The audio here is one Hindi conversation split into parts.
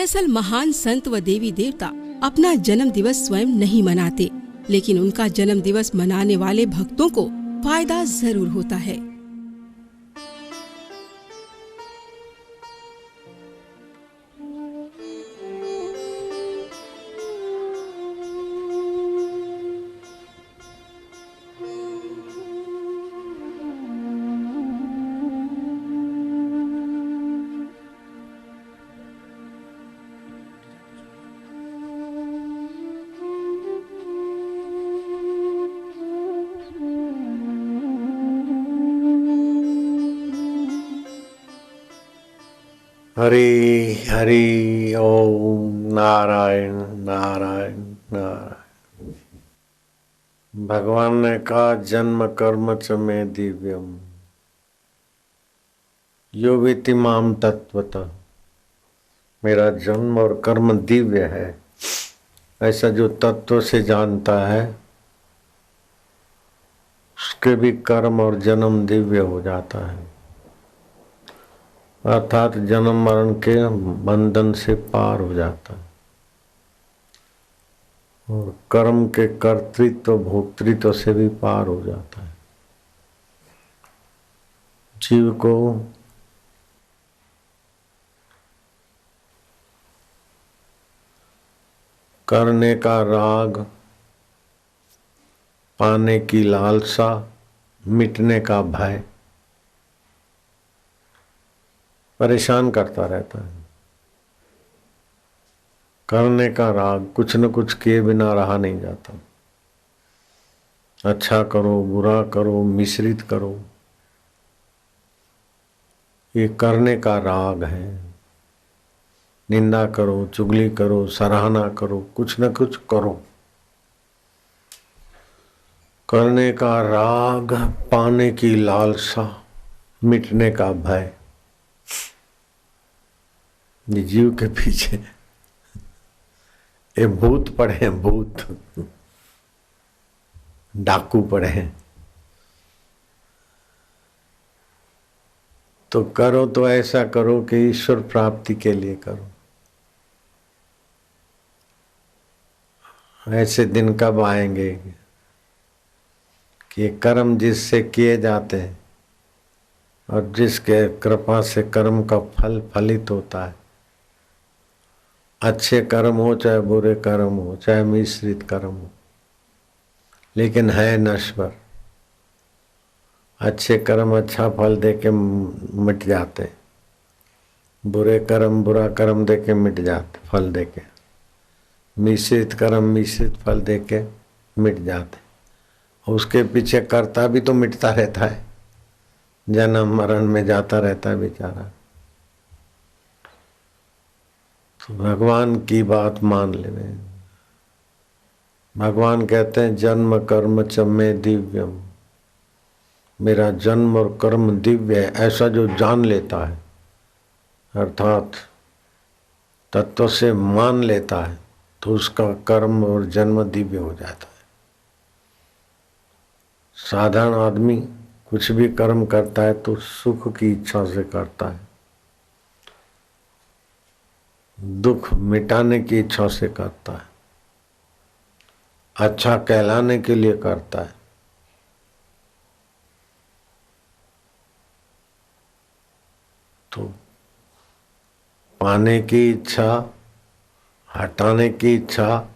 दरअसल महान संत व देवी देवता अपना जन्म दिवस स्वयं नहीं मनाते, लेकिन उनका जन्म दिवस मनाने वाले भक्तों को फायदा जरूर होता है। हरि हरि ओम नारायण नारायण नारायण। भगवान ने कहा जन्म कर्म च मे दिव्यम यो वेति माम तत्वतः। मेरा जन्म और कर्म दिव्य है, ऐसा जो तत्व से जानता है उसके भी कर्म और जन्म दिव्य हो जाता है, अर्थात जन्म मरण के बंधन से पार हो जाता है और कर्म के कर्तृत्व भोक्तृत्व से भी पार हो जाता है। जीव को करने का राग, पाने की लालसा, मिटने का भय परेशान करता रहता है। करने का राग, कुछ न कुछ किए बिना रहा नहीं जाता। अच्छा करो, बुरा करो, मिश्रित करो, ये करने का राग है। निंदा करो, चुगली करो, सराहना करो, कुछ न कुछ करो। करने का राग, पाने की लालसा, मिटने का भय, जीव के पीछे ये भूत पड़े हैं, भूत डाकू पड़े हैं। तो करो तो ऐसा करो कि ईश्वर प्राप्ति के लिए करो। ऐसे दिन कब आएंगे कि कर्म जिससे किए जाते हैं और जिसके कृपा से कर्म का फल फलित होता है, अच्छे कर्म हो चाहे बुरे कर्म हो, चाहे मिश्रित कर्म हो, लेकिन है नश्वर। अच्छे कर्म अच्छा फल देके मिट जाते, बुरे कर्म बुरा कर्म देके मिट जाते, फल देके। मिश्रित कर्म मिश्रित फल देके मिट जाते। उसके पीछे कर्ता भी तो मिटता रहता है, जन्म मरण में जाता रहता है बेचारा। तो भगवान की बात मान लेवे। भगवान कहते हैं जन्म कर्म च मे दिव्यम, मेरा जन्म और कर्म दिव्य है। ऐसा जो जान लेता है, अर्थात तत्व से मान लेता है, तो उसका कर्म और जन्म दिव्य हो जाता है। साधारण आदमी कुछ भी कर्म करता है तो सुख की इच्छा से करता है, दुख मिटाने की इच्छा से करता है, अच्छा कहलाने के लिए करता है। तो पाने की इच्छा, हटाने की इच्छा,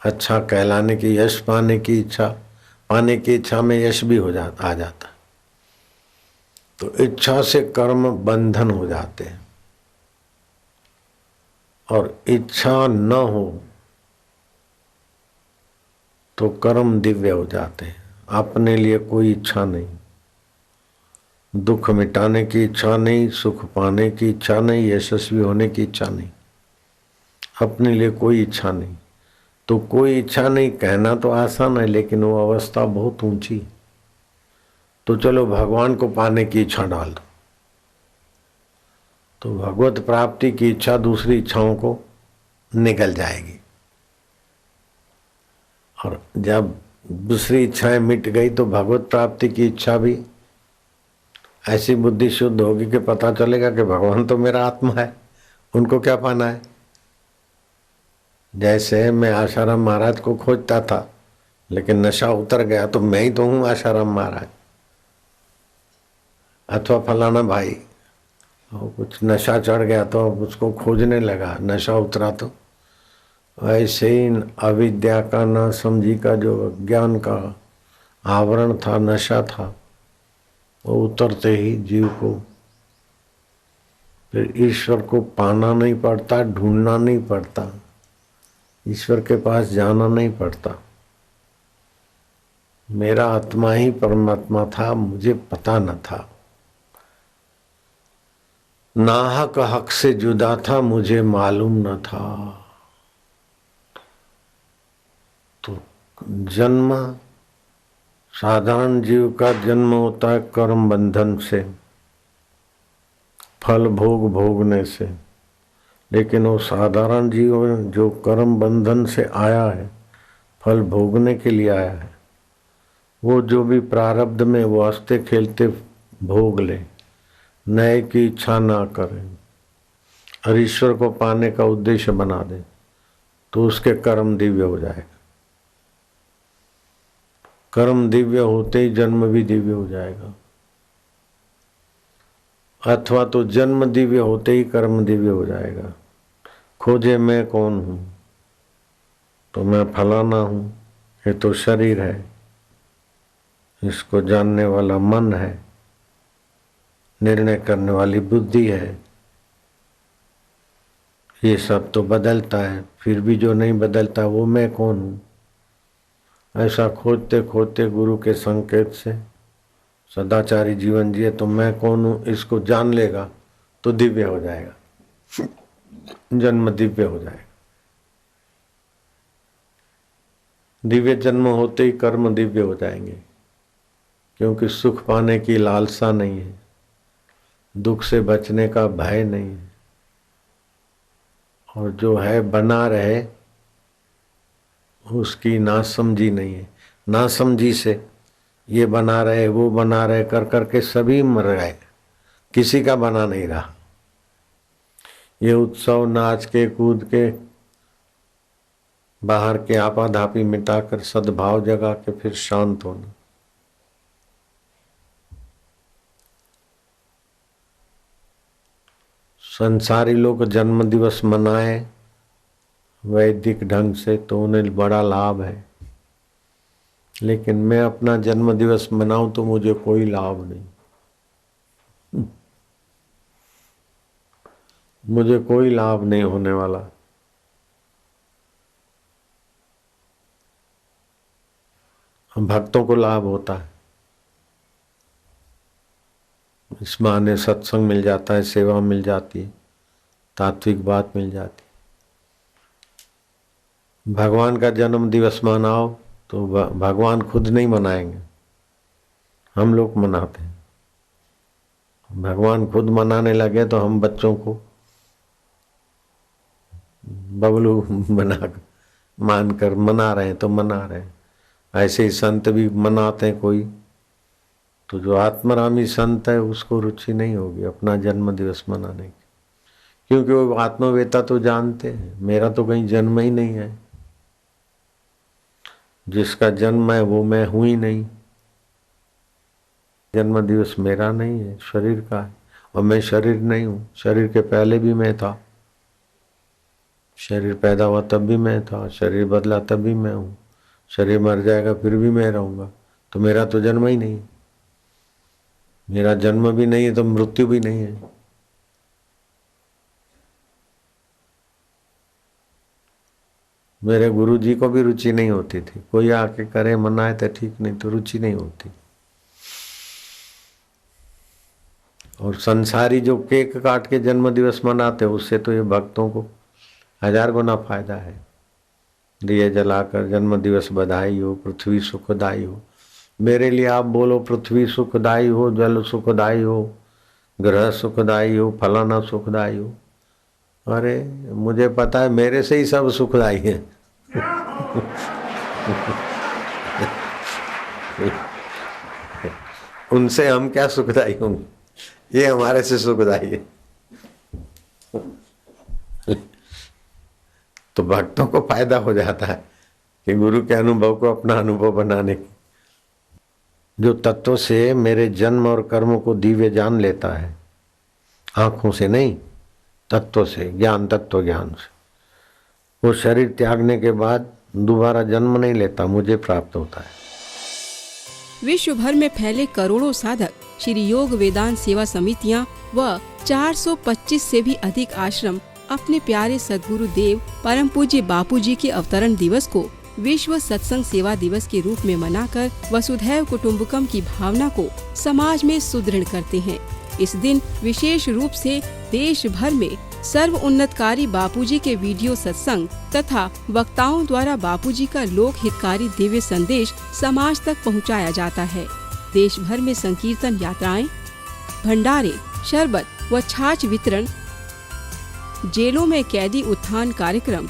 अच्छा कहलाने की, यश पाने की इच्छा, पाने की इच्छा में यश भी आ जाता है। तो इच्छा से कर्म बंधन हो जाते हैं, और इच्छा न हो तो कर्म दिव्य हो जाते हैं। अपने लिए कोई इच्छा नहीं, दुख मिटाने की इच्छा नहीं, सुख पाने की इच्छा नहीं, यशस्वी होने की इच्छा नहीं, अपने लिए कोई इच्छा नहीं। तो कोई इच्छा नहीं कहना तो आसान है, लेकिन वो अवस्था बहुत ऊंची। तो चलो भगवान को पाने की इच्छा डाल दो, तो भगवत प्राप्ति की इच्छा दूसरी इच्छाओं को निकल जाएगी। और जब दूसरी इच्छाएं मिट गई तो भगवत प्राप्ति की इच्छा भी ऐसी बुद्धि शुद्ध होगी कि पता चलेगा कि भगवान तो मेरा आत्मा है, उनको क्या पाना है? जैसे मैं आशाराम महाराज को खोजता था, लेकिन नशा उतर गया तो मैं ही तो हूँ आशाराम महाराज, अथवा फलाना भाई, और कुछ नशा चढ़ गया तो अब उसको खोजने लगा, नशा उतरा तो ऐसे ही अविद्या का, ना समझी का, जो ज्ञान का आवरण था, नशा था, वो उतरते ही जीव को फिर ईश्वर को पाना नहीं पड़ता, ढूंढना नहीं पड़ता, ईश्वर के पास जाना नहीं पड़ता। मेरा आत्मा ही परमात्मा था, मुझे पता न था। नाहक हक से जुदा था, मुझे मालूम न था। तो जन्म, साधारण जीव का जन्म होता है कर्म बंधन से, फल भोग भोगने से। लेकिन वो साधारण जीव जो कर्म बंधन से आया है, फल भोगने के लिए आया है, वो जो भी प्रारब्ध में वो हंसते खेलते भोग ले, नए की इच्छा ना करे और ईश्वर को पाने का उद्देश्य बना दे, तो उसके कर्म दिव्य हो जाएगा। कर्म दिव्य होते ही जन्म भी दिव्य हो जाएगा, अथवा तो जन्म दिव्य होते ही कर्म दिव्य हो जाएगा। खोजे मैं कौन हूं, तो मैं फलाना हूं, ये तो शरीर है, इसको जानने वाला मन है, निर्णय करने वाली बुद्धि है, ये सब तो बदलता है, फिर भी जो नहीं बदलता वो मैं कौन हूं। ऐसा खोजते खोजते गुरु के संकेत से सदाचारी जीवन जिए तो मैं कौन हूं इसको जान लेगा तो दिव्य हो जाएगा, जन्म दिव्य हो जाएगा। दिव्य जन्म होते ही कर्म दिव्य हो जाएंगे, क्योंकि सुख पाने की लालसा नहीं है, दुख से बचने का भय नहीं है, और जो है बना रहे उसकी नासमझी नहीं है। नासमझी से ये बना रहे वो बना रहे कर करके सभी मर गए, किसी का बना नहीं रहा। ये उत्सव नाच के कूद के बाहर के आपाधापी मिटाकर सद्भाव जगा के फिर शांत होना। संसारी लोग जन्म दिवस मनाए वैदिक ढंग से तो उन्हें बड़ा लाभ है, लेकिन मैं अपना जन्म दिवस मनाऊं तो मुझे कोई लाभ नहीं, मुझे कोई लाभ नहीं होने वाला। भक्तों को लाभ होता है, इस बहाने सत्संग मिल जाता है, सेवा मिल जाती है, तात्विक बात मिल जाती है। भगवान का जन्म दिवस मनाओ तो भगवान खुद नहीं मनाएंगे, हम लोग मनाते हैं। भगवान खुद मनाने लगे तो हम बच्चों को बबलू मानकर मना रहे हैं तो मना रहे हैं। ऐसे ही संत भी मनाते हैं कोई, तो जो आत्मरामी संत है उसको रुचि नहीं होगी अपना जन्म दिवस मनाने की, क्योंकि वो आत्मवेता तो जानते हैं मेरा तो कहीं जन्म ही नहीं है, जिसका जन्म है वो मैं हूं ही नहीं। जन्म दिवस मेरा नहीं है, शरीर का है, और मैं शरीर नहीं हूं। शरीर के पहले भी मैं था, शरीर पैदा हुआ तब भी मैं था, शरीर बदला तब भी मैं हूं, शरीर मर जाएगा फिर भी मैं रहूंगा। तो मेरा तो जन्म ही नहीं, मेरा जन्म भी नहीं है तो मृत्यु भी नहीं है। मेरे गुरु जी को भी रुचि नहीं होती थी, कोई आके करे मनाए तो ठीक, नहीं तो रुचि नहीं होती। और संसारी जो केक काट के जन्म दिवस मनाते उससे तो ये भक्तों को 1000 गुना फायदा है। दिए जलाकर जन्म दिवस बधाई हो, पृथ्वी सुखदाई हो। मेरे लिए आप बोलो पृथ्वी सुखदाई हो, जल सुखदाई हो, ग्रह सुखदाई हो, फलाना सुखदाई हो। अरे मुझे पता है मेरे से ही सब सुखदाई है। उनसे हम क्या सुखदाई होंगे, ये हमारे से सुखदाई है। तो भक्तों को फायदा हो जाता है कि गुरु के अनुभव को अपना अनुभव बनाने की। जो तत्व से मेरे जन्म और कर्म को दिव्य जान लेता है, आंखों से नहीं, तत्व से, ज्ञान, तत्व ज्ञान से, वो शरीर त्यागने के बाद दोबारा जन्म नहीं लेता, मुझे प्राप्त होता है। विश्व भर में फैले करोड़ों साधक, श्री योग वेदांत सेवा समितियां व 425 से भी अधिक आश्रम अपने प्यारे सद्गुरु देव परम पूज्य बापू जी के अवतरण दिवस को विश्व सत्संग सेवा दिवस के रूप में मनाकर वसुधैव कुटुम्बकम की भावना को समाज में सुदृढ़ करते हैं। इस दिन विशेष रूप से देश भर में सर्व उन्नतकारी बापूजी के वीडियो सत्संग तथा वक्ताओं द्वारा बापूजी का लोक हितकारी दिव्य संदेश समाज तक पहुंचाया जाता है। देश भर में संकीर्तन यात्राएं, भंडारे, शरबत व छाछ वितरण, जेलों में कैदी उत्थान कार्यक्रम,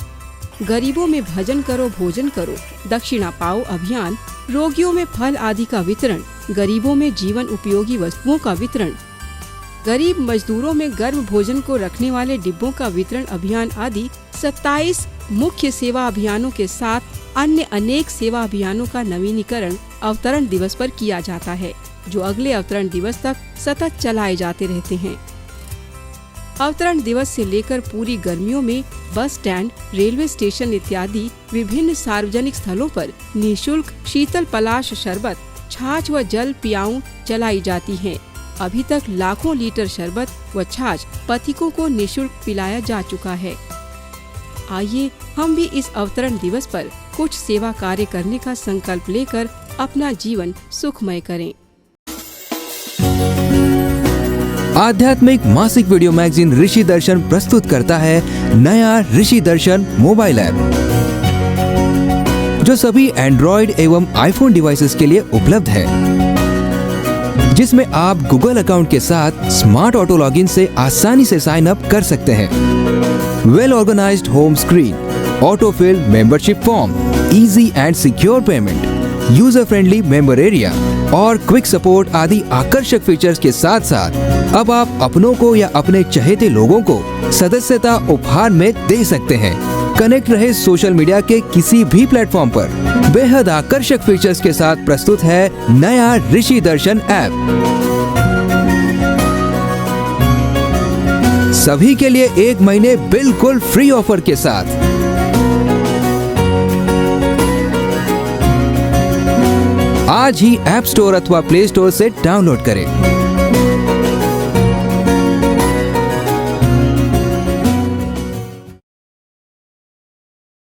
गरीबों में भजन करो भोजन करो, दक्षिणा पाओ अभियान, रोगियों में फल आदि का वितरण, गरीबों में जीवन उपयोगी वस्तुओं का वितरण, गरीब मजदूरों में गर्म भोजन को रखने वाले डिब्बों का वितरण अभियान आदि 27 मुख्य सेवा अभियानों के साथ अन्य अनेक सेवा अभियानों का नवीनीकरण अवतरण दिवस पर किया जाता है, जो अगले अवतरण दिवस तक सतत चलाए जाते रहते हैं। अवतरण दिवस से लेकर पूरी गर्मियों में बस स्टैंड, रेलवे स्टेशन इत्यादि विभिन्न सार्वजनिक स्थलों पर निःशुल्क शीतल पलाश शरबत, छाछ व जल पियाऊं चलाई जाती हैं। अभी तक लाखों लीटर शरबत व छाछ पथिकों को निःशुल्क पिलाया जा चुका है। आइए हम भी इस अवतरण दिवस पर कुछ सेवा कार्य करने का संकल्प लेकर अपना जीवन सुखमय करें। आध्यात्मिक मासिक वीडियो मैगजीन ऋषि दर्शन प्रस्तुत करता है नया ऋषि दर्शन मोबाइल ऐप, जो सभी एंड्रॉइड एवं आईफोन डिवाइसेस के लिए उपलब्ध है, जिसमें आप गूगल अकाउंट के साथ स्मार्ट ऑटो लॉगिन से आसानी से साइन अप कर सकते हैं। Well organised home screen, auto fill membership form, easy and secure payment, user friendly member area और क्विक सपोर्ट आदि आकर्षक फीचर्स के साथ साथ अब आप अपनों को या अपने चहेते लोगों को सदस्यता उपहार में दे सकते हैं। कनेक्ट रहे सोशल मीडिया के किसी भी प्लेटफॉर्म पर। बेहद आकर्षक फीचर्स के साथ प्रस्तुत है नया ऋषि दर्शन ऐप, सभी के लिए 1 महीने बिल्कुल फ्री ऑफर के साथ। आज ही ऐप स्टोर अथवा प्ले स्टोर से डाउनलोड करें।